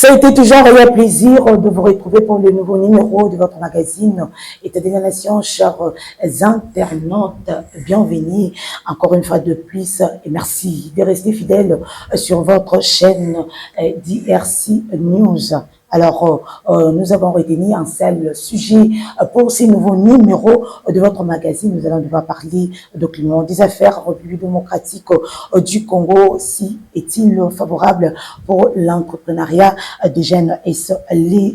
Ça a été toujours un réel plaisir de vous retrouver pour le nouveau numéro de votre magazine État de la Nation, chers internautes. Bienvenue encore une fois de plus et merci de rester fidèles sur votre chaîne DRC News. Alors, nous avons retenu un seul sujet pour ces nouveaux numéros de votre magazine. Nous allons devoir parler de climat des affaires, République démocratique du Congo. Si est-il favorable pour l'entrepreneuriat des jeunes? Est-ce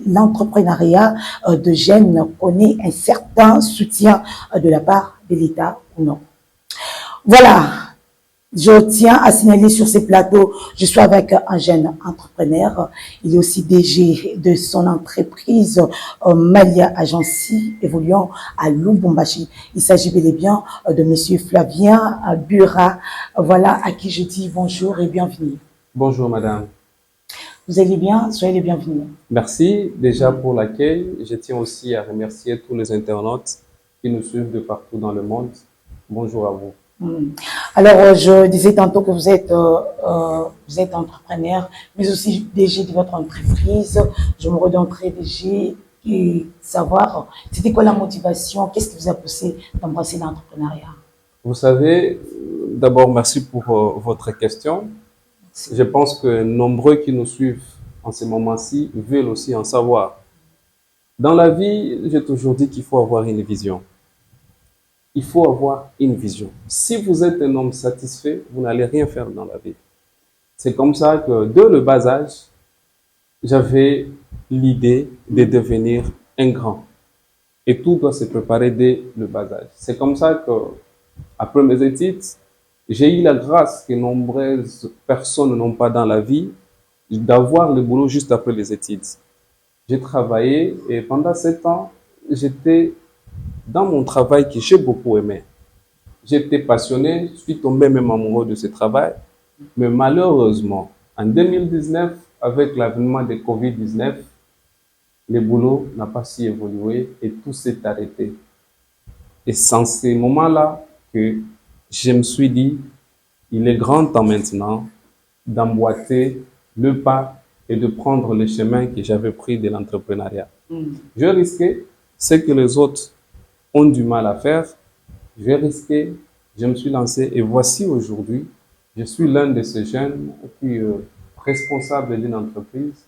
l'entrepreneuriat de jeunes connaît un certain soutien de la part de l'État ou non? Voilà. Je tiens à signaler sur ces plateaux, je suis avec un jeune entrepreneur. Il est aussi DG de son entreprise Malia Agency, évoluant à Lubumbashi. Il s'agit bel et bien de Monsieur Flavien Bura. Voilà à qui je dis bonjour et bienvenue. Bonjour madame. Vous allez bien? Soyez les bienvenus. Merci déjà pour l'accueil. Je tiens aussi à remercier tous les internautes qui nous suivent de partout dans le monde. Bonjour à vous. Alors, je disais tantôt que vous êtes entrepreneur, mais aussi DG de votre entreprise. Je me redonnerai DG et savoir, c'était quoi la motivation, qu'est-ce qui vous a poussé d'embrasser l'entrepreneuriat? Vous savez, d'abord merci pour votre question. Je pense que nombreux qui nous suivent en ce moment-ci veulent aussi en savoir. Dans la vie, j'ai toujours dit qu'il faut avoir une vision. Il faut avoir une vision. Si vous êtes un homme satisfait, vous n'allez rien faire dans la vie. C'est comme ça que, dès le bas âge, j'avais l'idée de devenir un grand. Et tout doit se préparer dès le bas âge. C'est comme ça que, après mes études, j'ai eu la grâce que nombreuses personnes n'ont pas dans la vie, d'avoir le boulot juste après les études. J'ai travaillé et pendant 7 ans, j'étais dans mon travail que j'ai beaucoup aimé. J'étais passionné, je suis tombé même amoureux de ce travail. Mais malheureusement, en 2019, avec l'avènement de Covid-19, le boulot n'a pas si évolué et tout s'est arrêté. Et c'est en ces moments-là que je me suis dit, il est grand temps maintenant d'emboîter le pas et de prendre le chemin que j'avais pris de l'entrepreneuriat. Je risquais ce que les autres ont du mal à faire. J'ai risqué, je me suis lancé et voici aujourd'hui, je suis l'un de ces jeunes qui est responsable d'une entreprise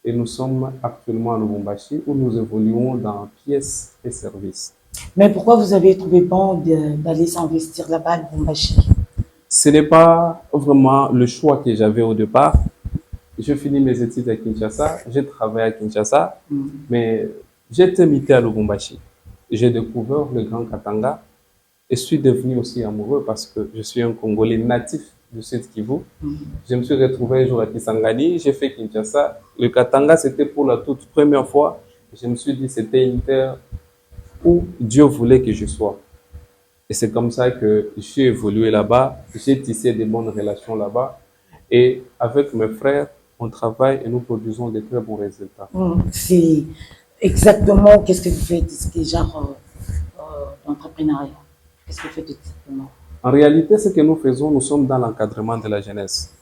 et nous sommes actuellement à Lubumbashi où nous évoluons dans pièces et services. Mais pourquoi vous avez trouvé bon d'aller s'investir là-bas à Lubumbashi? Ce n'est pas vraiment le choix que j'avais au départ. J'ai fini mes études à Kinshasa, j'ai travaillé à Kinshasa, mais j'ai été muté à Lubumbashi. J'ai découvert le Grand Katanga et suis devenu aussi amoureux parce que je suis un Congolais natif du Sud Kivu. Je me suis retrouvé un jour à Kisangani, j'ai fait Kinshasa. Le Katanga, c'était pour la toute première fois. Je me suis dit c'était une terre où Dieu voulait que je sois. Et c'est comme ça que j'ai évolué là-bas, j'ai tissé de bonnes relations là-bas. Et avec mes frères, on travaille et nous produisons de très bons résultats. C'est exactement qu'est-ce que vous faites, ce genre d'entrepreneuriat? Qu'est-ce que vous faites exactement? En réalité, ce que nous faisons, nous sommes dans l'encadrement de la jeunesse.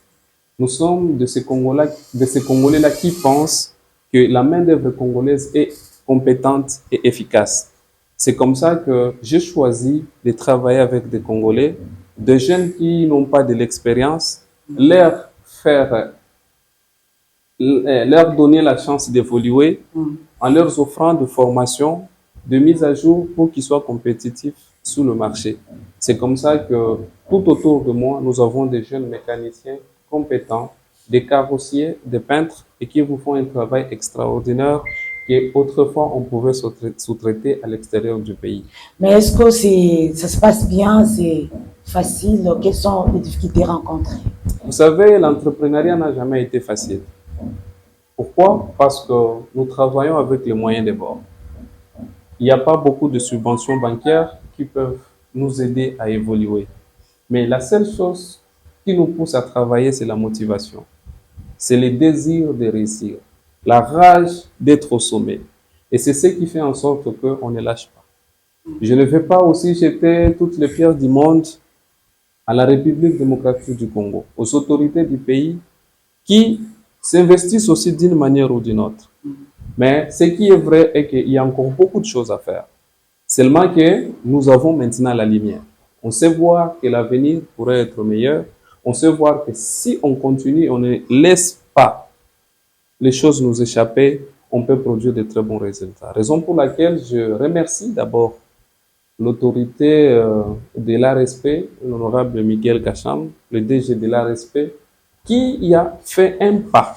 Nous sommes de ces Congolais-là qui pensent que la main-d'œuvre congolaise est compétente et efficace. C'est comme ça que j'ai choisi de travailler avec des Congolais, des jeunes qui n'ont pas de l'expérience, leur donner la chance d'évoluer en leur offrant de formation, de mise à jour pour qu'ils soient compétitifs sur le marché. C'est comme ça que tout autour de moi, nous avons des jeunes mécaniciens compétents, des carrossiers, des peintres et qui vous font un travail extraordinaire qu'autrefois on pouvait sous-traiter à l'extérieur du pays. Mais est-ce que ça se passe bien, c'est facile? Quelles sont les difficultés rencontrées? Vous savez, l'entrepreneuriat n'a jamais été facile. Pourquoi? Parce que nous travaillons avec les moyens de bord. Il n'y a pas beaucoup de subventions bancaires qui peuvent nous aider à évoluer. Mais la seule chose qui nous pousse à travailler, c'est la motivation. C'est le désir de réussir, la rage d'être au sommet. Et c'est ce qui fait en sorte qu'on ne lâche pas. Je ne vais pas aussi jeter toutes les pierres du monde à la République démocratique du Congo, aux autorités du pays qui s'investissent aussi d'une manière ou d'une autre. Mais ce qui est vrai est qu'il y a encore beaucoup de choses à faire. Seulement que nous avons maintenant la lumière. On sait voir que l'avenir pourrait être meilleur. On sait voir que si on continue, on ne laisse pas les choses nous échapper, on peut produire de très bons résultats. Raison pour laquelle je remercie d'abord l'autorité de l'ARSP, l'honorable Miguel Kacham, le DG de l'ARSP, qui y a fait un pas.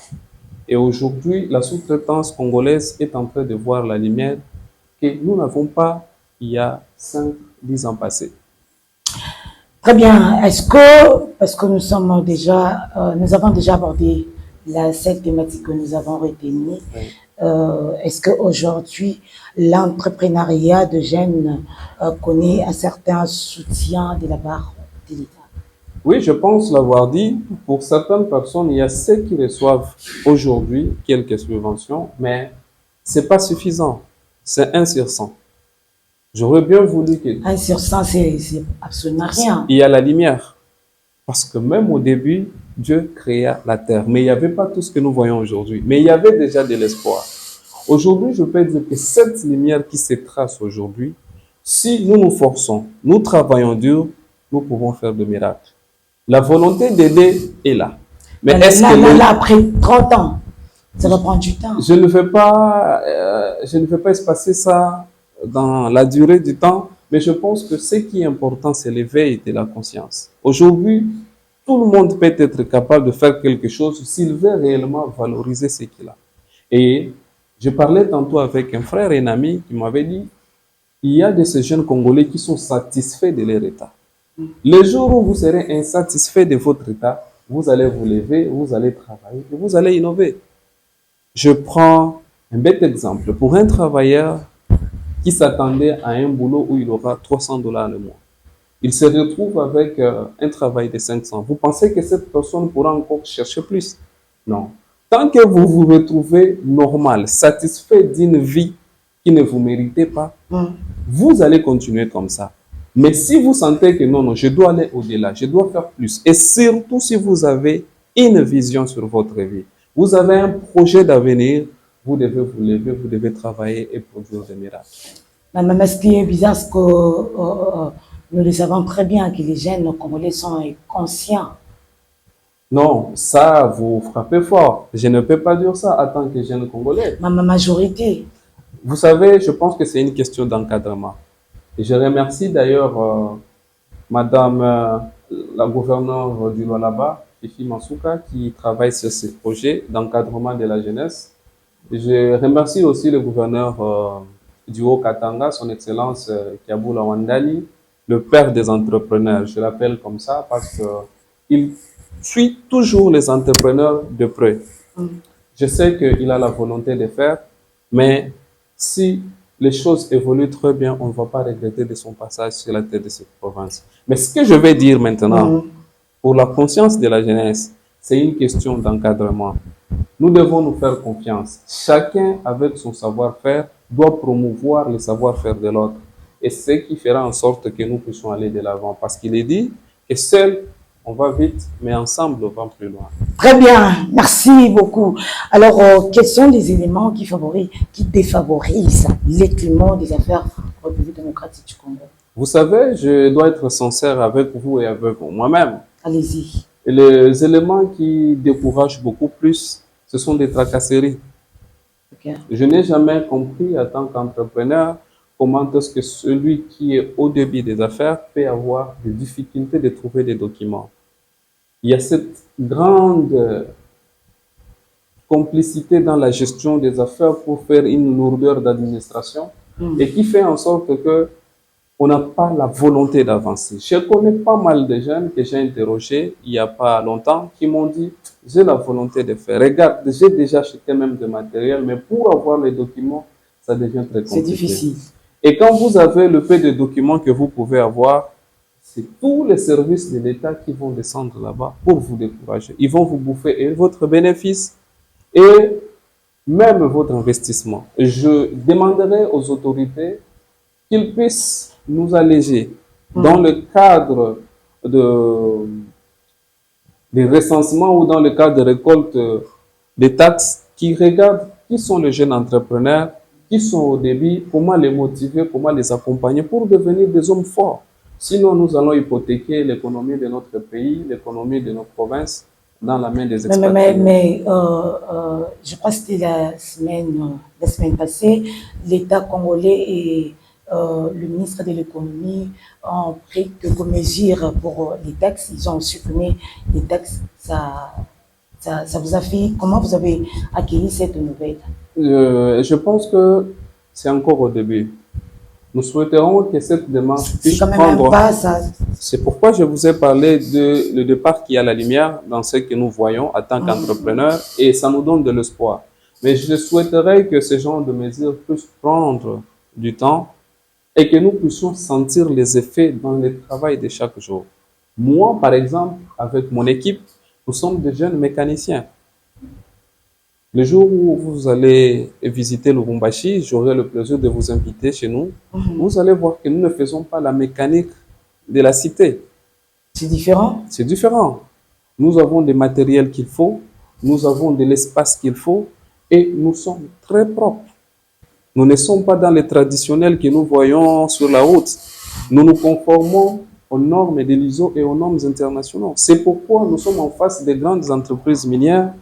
Et aujourd'hui, la sous-traitance congolaise est en train de voir la lumière que nous n'avons pas il y a 5-10 ans passés. Très bien. Est-ce que, parce que nous avons déjà abordé cette thématique que nous avons retenue, est-ce qu'aujourd'hui, l'entrepreneuriat de jeunes connaît un certain soutien de la part de l'État? Oui, je pense l'avoir dit. Pour certaines personnes, il y a ceux qui reçoivent aujourd'hui quelques subventions, mais c'est pas suffisant. C'est 1 sur 100. J'aurais bien voulu que... 1 sur 100, c'est absolument rien. Il y a la lumière. Parce que même au début, Dieu créa la terre. Mais il n'y avait pas tout ce que nous voyons aujourd'hui. Mais il y avait déjà de l'espoir. Aujourd'hui, je peux dire que cette lumière qui se trace aujourd'hui, si nous nous forçons, nous travaillons dur, nous pouvons faire de miracles. La volonté d'aider est là. Mais est-ce que... Là, après 30 ans, ça va prendre du temps. Je ne vais pas espacer ça dans la durée du temps, mais je pense que ce qui est important, c'est l'éveil de la conscience. Aujourd'hui, tout le monde peut être capable de faire quelque chose s'il veut réellement valoriser ce qu'il a. Et je parlais tantôt avec un frère et un ami qui m'avait dit, il y a de ces jeunes Congolais qui sont satisfaits de leur état. Le jour où vous serez insatisfait de votre état, vous allez vous lever, vous allez travailler et vous allez innover. Je prends un bête exemple. Pour un travailleur qui s'attendait à un boulot où il aura $300 le mois, il se retrouve avec un travail de 500. Vous pensez que cette personne pourra encore chercher plus? Non. Tant que vous vous retrouvez normal, satisfait d'une vie qui ne vous méritez pas, vous allez continuer comme ça. Mais si vous sentez que non, je dois aller au-delà, je dois faire plus, et surtout si vous avez une vision sur votre vie, vous avez un projet d'avenir, vous devez vous lever, vous devez travailler et produire des miracles. Mais ce qui est bizarre, c'est que nous le savons très bien que les jeunes Congolais sont conscients. Non, ça, vous frappez fort. Je ne peux pas dire ça en tant que jeune Congolais. Ma majorité. Vous savez, je pense que c'est une question d'encadrement. Et je remercie d'ailleurs Madame la gouverneure du Lualaba, Fifi Mansouka, qui travaille sur ce projet d'encadrement de la jeunesse. Et je remercie aussi le gouverneur du Haut-Katanga, son Excellence Kiabula Wandali, le père des entrepreneurs. Je l'appelle comme ça parce qu'il suit toujours les entrepreneurs de près. Je sais qu'il a la volonté de faire, mais si les choses évoluent très bien, on ne va pas regretter de son passage sur la tête de cette province. Mais ce que je vais dire maintenant, pour la conscience de la jeunesse, c'est une question d'encadrement. Nous devons nous faire confiance. Chacun, avec son savoir-faire, doit promouvoir le savoir-faire de l'autre. Et c'est ce qui fera en sorte que nous puissions aller de l'avant. Parce qu'il est dit que seul, on va vite, mais ensemble, on va plus loin. Très bien, merci beaucoup. Alors, quels sont les éléments qui défavorisent l'écoulement des affaires en République démocratique du Congo? Vous savez, je dois être sincère avec vous et avec moi-même. Allez-y. Et les éléments qui découragent beaucoup plus, ce sont des tracasseries. Okay. Je n'ai jamais compris en tant qu'entrepreneur comment est-ce que celui qui est au début des affaires peut avoir des difficultés de trouver des documents. Il y a cette grande complicité dans la gestion des affaires pour faire une lourdeur d'administration et qui fait en sorte que on n'a pas la volonté d'avancer. Je connais pas mal de jeunes que j'ai interrogés il n'y a pas longtemps qui m'ont dit « j'ai la volonté de faire. Regarde, j'ai déjà acheté même du matériel, mais pour avoir les documents, ça devient très compliqué. » C'est difficile. Et quand vous avez le peu de documents que vous pouvez avoir, c'est tous les services de l'État qui vont descendre là-bas pour vous décourager. Ils vont vous bouffer et votre bénéfice et même votre investissement. Je demanderai aux autorités qu'ils puissent nous alléger dans le cadre de recensement ou dans le cadre de récolte des taxes qui regardent qui sont les jeunes entrepreneurs, qui sont au début, comment les motiver, comment les accompagner pour devenir des hommes forts. Sinon, nous allons hypothéquer l'économie de notre pays, l'économie de nos provinces dans la main des expatriés. Je crois que c'était la semaine passée, l'État congolais et le ministre de l'économie ont pris quelques mesures pour les taxes. Ils ont supprimé les taxes. Ça vous a fait, comment vous avez accueilli cette nouvelle? Je pense que c'est encore au début. Nous souhaiterons que cette démarche puisse prendre... C'est pourquoi je vous ai parlé de le départ qui a la lumière dans ce que nous voyons en tant qu'entrepreneurs et ça nous donne de l'espoir. Mais je souhaiterais que ce genre de mesures puissent prendre du temps et que nous puissions sentir les effets dans le travail de chaque jour. Moi, par exemple, avec mon équipe, nous sommes des jeunes mécaniciens. Le jour où vous allez visiter le Lubumbashi, j'aurai le plaisir de vous inviter chez nous. Vous allez voir que nous ne faisons pas la mécanique de la cité. C'est différent? C'est différent. Nous avons des matériels qu'il faut, nous avons de l'espace qu'il faut et nous sommes très propres. Nous ne sommes pas dans les traditionnels que nous voyons sur la route. Nous nous conformons aux normes de l'ISO et aux normes internationales. C'est pourquoi nous sommes en face des grandes entreprises minières,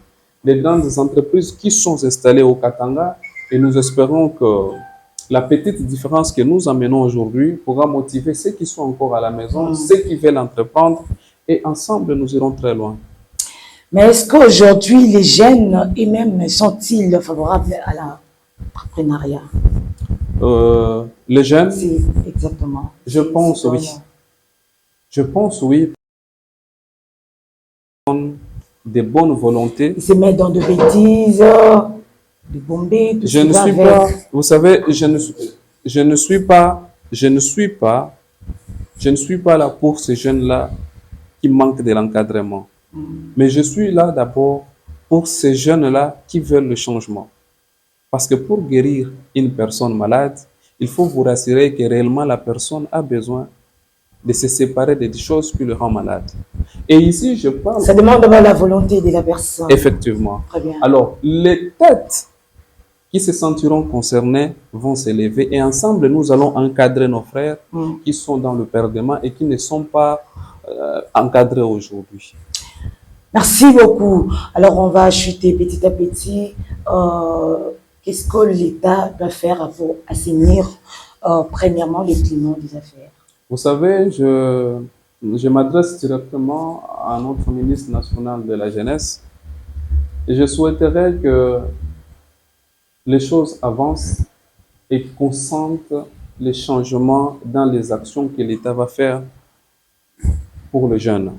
des grandes entreprises qui sont installées au Katanga et nous espérons que la petite différence que nous amenons aujourd'hui pourra motiver ceux qui sont encore à la maison, ceux qui veulent entreprendre et ensemble nous irons très loin. Mais est-ce qu'aujourd'hui les jeunes eux-mêmes sont-ils favorables à l'entrepreneuriat? Les jeunes? Si, exactement. Je pense oui. Je pense oui. Des bonnes volontés. Ils se mettent dans de bêtises, de bombées, tout je ne suis pas, vous savez, je ne suis pas là pour ces jeunes-là qui manquent de l'encadrement. Mais je suis là d'abord pour ces jeunes-là qui veulent le changement. Parce que pour guérir une personne malade, il faut vous rassurer que réellement la personne a besoin de se séparer des choses qui le rendent malade. Et ici, je parle... Ça demande d'abord la volonté de la personne. Effectivement. Très bien. Alors, les têtes qui se sentiront concernées vont s'élever et ensemble, nous allons encadrer nos frères qui sont dans le perdement et qui ne sont pas encadrés aujourd'hui. Merci beaucoup. Alors, on va chuter petit à petit. Qu'est-ce que l'État doit faire pour assainir, premièrement, les climats des affaires? Vous savez, je m'adresse directement à notre ministre national de la Jeunesse et je souhaiterais que les choses avancent et qu'on sente les changements dans les actions que l'État va faire pour les jeunes.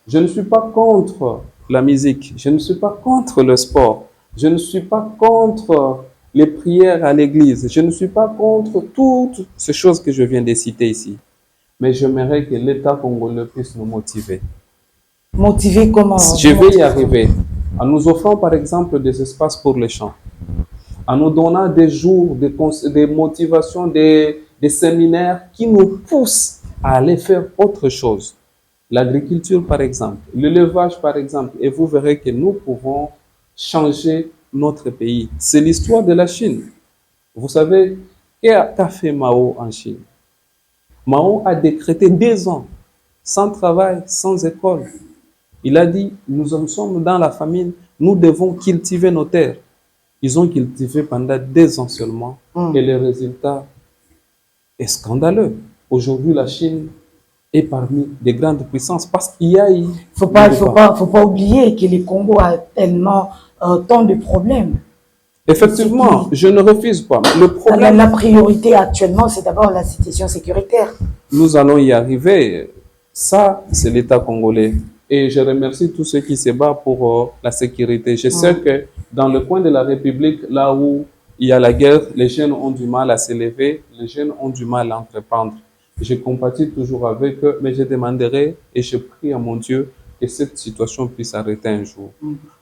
Je ne suis pas contre la musique, je ne suis pas contre le sport, je ne suis pas contre les prières à l'église, je ne suis pas contre toutes ces choses que je viens de citer ici. Mais j'aimerais que l'État congolais puisse nous motiver. Motiver comment? Je vais y arriver. En nous offrant par exemple des espaces pour les chants, en nous donnant des jours, des motivations, des séminaires qui nous poussent à aller faire autre chose. L'agriculture par exemple, l'élevage par exemple, et vous verrez que nous pouvons changer notre pays. C'est l'histoire de la Chine. Vous savez, qu'a fait Mao en Chine? Mao a décrété 2 ans sans travail, sans école. Il a dit, nous sommes dans la famine, nous devons cultiver nos terres. Ils ont cultivé pendant 2 ans seulement et le résultat est scandaleux. Aujourd'hui, la Chine est parmi des grandes puissances parce qu'il y a... Faut pas oublier que le Congo a tellement tant de problèmes. Effectivement, je ne refuse pas. Le problème, la priorité actuellement, c'est d'abord la situation sécuritaire. Nous allons y arriver. Ça, c'est l'État congolais. Et je remercie tous ceux qui se battent pour la sécurité. Je sais que dans le coin de la République, là où il y a la guerre, les jeunes ont du mal à s'élever, les jeunes ont du mal à entreprendre. Je compatis toujours avec eux, mais je demanderai et je prie à mon Dieu que cette situation puisse arrêter un jour.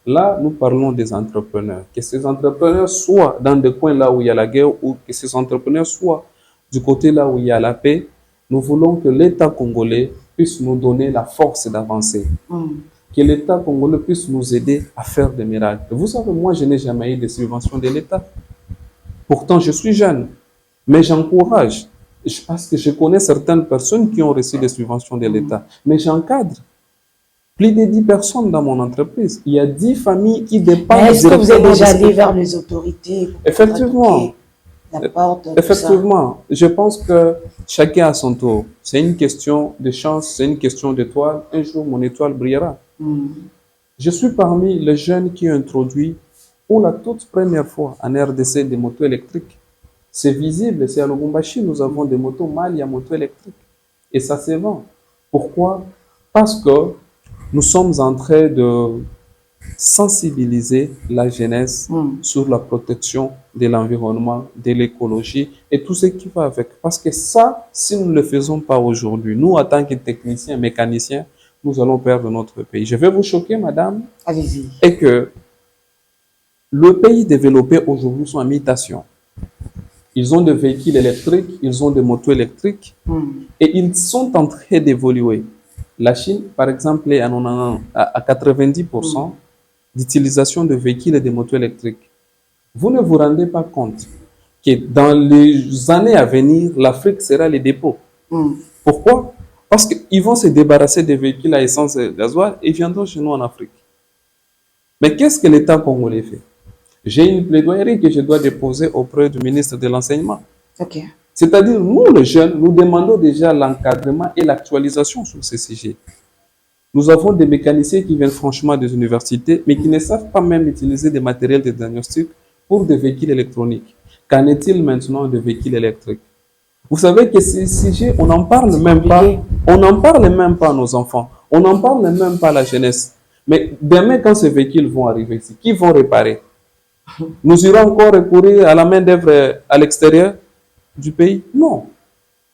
Là, nous parlons des entrepreneurs. Que ces entrepreneurs soient dans des coins là où il y a la guerre ou que ces entrepreneurs soient du côté là où il y a la paix. Nous voulons que l'État congolais puisse nous donner la force d'avancer. que l'État congolais puisse nous aider à faire des miracles. Vous savez, moi, je n'ai jamais eu de subvention de l'État. Pourtant, je suis jeune, mais j'encourage. Parce que je connais certaines personnes qui ont reçu des subventions de l'État, mais j'encadre. Plus de 10 personnes dans mon entreprise. Il y a 10 familles qui dépendent. Mais est-ce que vous êtes directement déjà de- allé vers les autorités pour Effectivement. toquer la porte, tout ça? Effectivement, je pense que chacun a son tour. C'est une question de chance, c'est une question d'étoile. Un jour, mon étoile brillera. Je suis parmi les jeunes qui ont introduit pour la toute première fois en RDC des motos électriques. C'est visible, c'est à Lubumbashi, nous avons des motos Mali à moto électrique. Et ça se vend. Pourquoi? Parce que nous sommes en train de sensibiliser la jeunesse sur la protection de l'environnement, de l'écologie et tout ce qui va avec. Parce que ça, si nous ne le faisons pas aujourd'hui, nous, en tant que techniciens, mécaniciens, nous allons perdre notre pays. Je vais vous choquer, madame, Allez-y. et que le pays développé aujourd'hui sont en mutation. Ils ont des véhicules électriques, ils ont des motos électriques et ils sont en train d'évoluer. La Chine, par exemple, est à 90% d'utilisation de véhicules et de motos électriques. Vous ne vous rendez pas compte que dans les années à venir, l'Afrique sera le dépôt. Pourquoi? Parce qu'ils vont se débarrasser des véhicules à essence et gasoil et viendront chez nous en Afrique. Mais qu'est-ce que l'État congolais fait? J'ai une plaidoyerie que je dois déposer auprès du ministre de l'Enseignement. Ok. C'est-à-dire, nous, les jeunes, nous demandons déjà l'encadrement et l'actualisation sur ces sujets. Nous avons des mécaniciens qui viennent franchement des universités, mais qui ne savent pas même utiliser des matériels de diagnostic pour des véhicules électroniques. Qu'en est-il maintenant des véhicules électriques? Vous savez que ces sujets, on n'en parle même pas. On n'en parle même pas à nos enfants. On n'en parle même pas à la jeunesse. Mais demain, quand ces véhicules vont arriver ici, qui vont réparer? Nous irons encore recourir à la main-d'œuvre à l'extérieur du pays? Non.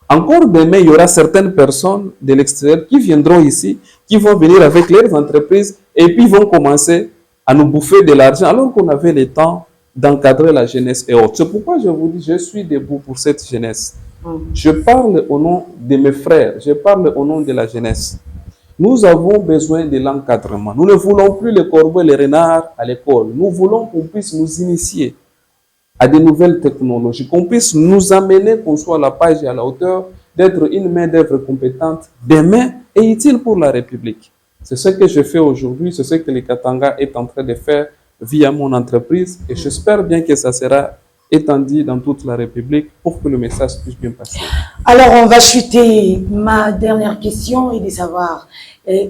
Encore demain, il y aura certaines personnes de l'extérieur qui viendront ici, qui vont venir avec leurs entreprises et puis vont commencer à nous bouffer de l'argent alors qu'on avait le temps d'encadrer la jeunesse et autres. C'est pourquoi je vous dis, je suis debout pour cette jeunesse. Je parle au nom de mes frères, je parle au nom de la jeunesse. Nous avons besoin de l'encadrement. Nous ne voulons plus les corbeaux et les renards à l'école. Nous voulons qu'on puisse nous initier à de nouvelles technologies, qu'on puisse nous amener, qu'on soit à la page et à la hauteur, d'être une main-d'œuvre compétente demain et utile pour la République. C'est ce que je fais aujourd'hui, c'est ce que le Katanga est en train de faire via mon entreprise et j'espère bien que ça sera étendu dans toute la République pour que le message puisse bien passer. Alors, on va chuter. Ma dernière question est de savoir,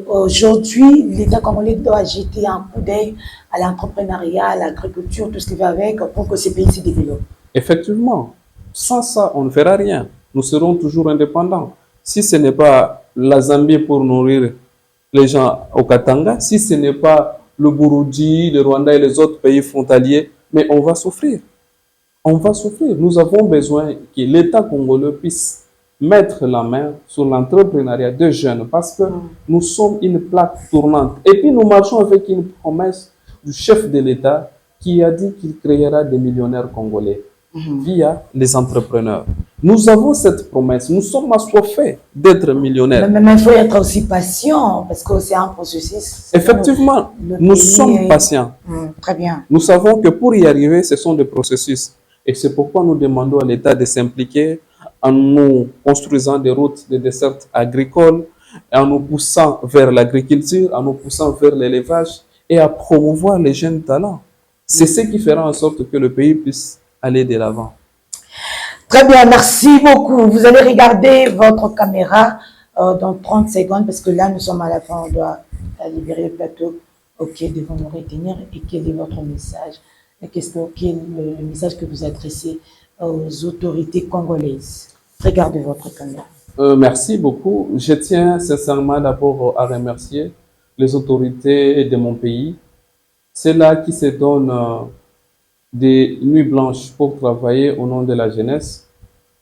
aujourd'hui, l'État congolais doit jeter un coup d'œil à l'entrepreneuriat, à l'agriculture, tout ce qui va avec, pour que ce pays se développe. Effectivement, sans ça, on ne fera rien. Nous serons toujours indépendants. Si ce n'est pas la Zambie pour nourrir les gens au Katanga, si ce n'est pas le Burundi, le Rwanda et les autres pays frontaliers, mais on va souffrir. On va souffrir. Nous avons besoin que l'État congolais puisse mettre la main sur l'entrepreneuriat des jeunes parce que nous sommes une plaque tournante. Et puis nous marchons avec une promesse du chef de l'État qui a dit qu'il créera des millionnaires congolais via les entrepreneurs. Nous avons cette promesse. Nous sommes assoiffés d'être millionnaires. Mais il faut être aussi patient parce que c'est un processus. Effectivement, nous sommes patients. Très bien. Nous savons que pour y arriver, ce sont des processus. Et c'est pourquoi nous demandons à l'État de s'impliquer en nous construisant des routes de dessertes agricoles, en nous poussant vers l'agriculture, en nous poussant vers l'élevage et à promouvoir les jeunes talents. C'est ce qui fera en sorte que le pays puisse aller de l'avant. Très bien, merci beaucoup. Vous allez regarder votre caméra dans 30 secondes parce que là, nous sommes à la fin, on doit libérer le plateau. Ok, devons nous retenir. Et quel est votre message? Quel est le message que vous adressez aux autorités congolaises? Regardez votre caméra. Merci beaucoup. Je tiens sincèrement d'abord à remercier les autorités de mon pays. Ceux-là qui se donnent des nuits blanches pour travailler au nom de la jeunesse.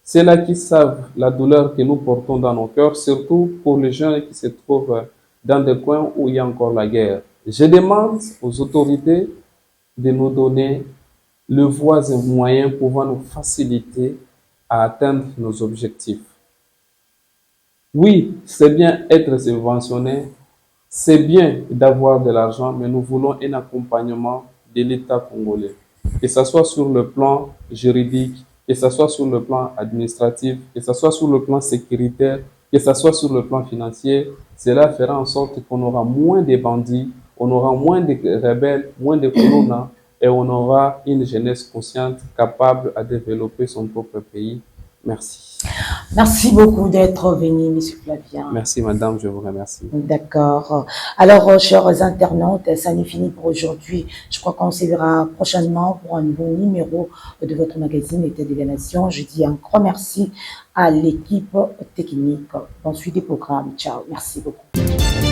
Ceux-là qui savent la douleur que nous portons dans nos cœurs, surtout pour les jeunes qui se trouvent dans des coins où il y a encore la guerre. Je demande aux autorités de nous donner le voies et moyens pouvant nous faciliter à atteindre nos objectifs. Oui, c'est bien être subventionné, c'est bien d'avoir de l'argent, mais nous voulons un accompagnement de l'État congolais, que ce soit sur le plan juridique, que ce soit sur le plan administratif, que ce soit sur le plan sécuritaire, que ce soit sur le plan financier. Cela fera en sorte qu'on aura moins de bandits, on aura moins de rebelles, moins de colons, et on aura une jeunesse consciente capable de développer son propre pays. Merci. Merci beaucoup d'être venu, Monsieur Flavien. Merci, madame, je vous remercie. D'accord. Alors, chers internautes, ça n'est fini pour aujourd'hui. Je crois qu'on se verra prochainement pour un nouveau numéro de votre magazine État de la Nation. Je dis un grand merci à l'équipe technique. Bonne suite des programmes. Ciao. Merci beaucoup.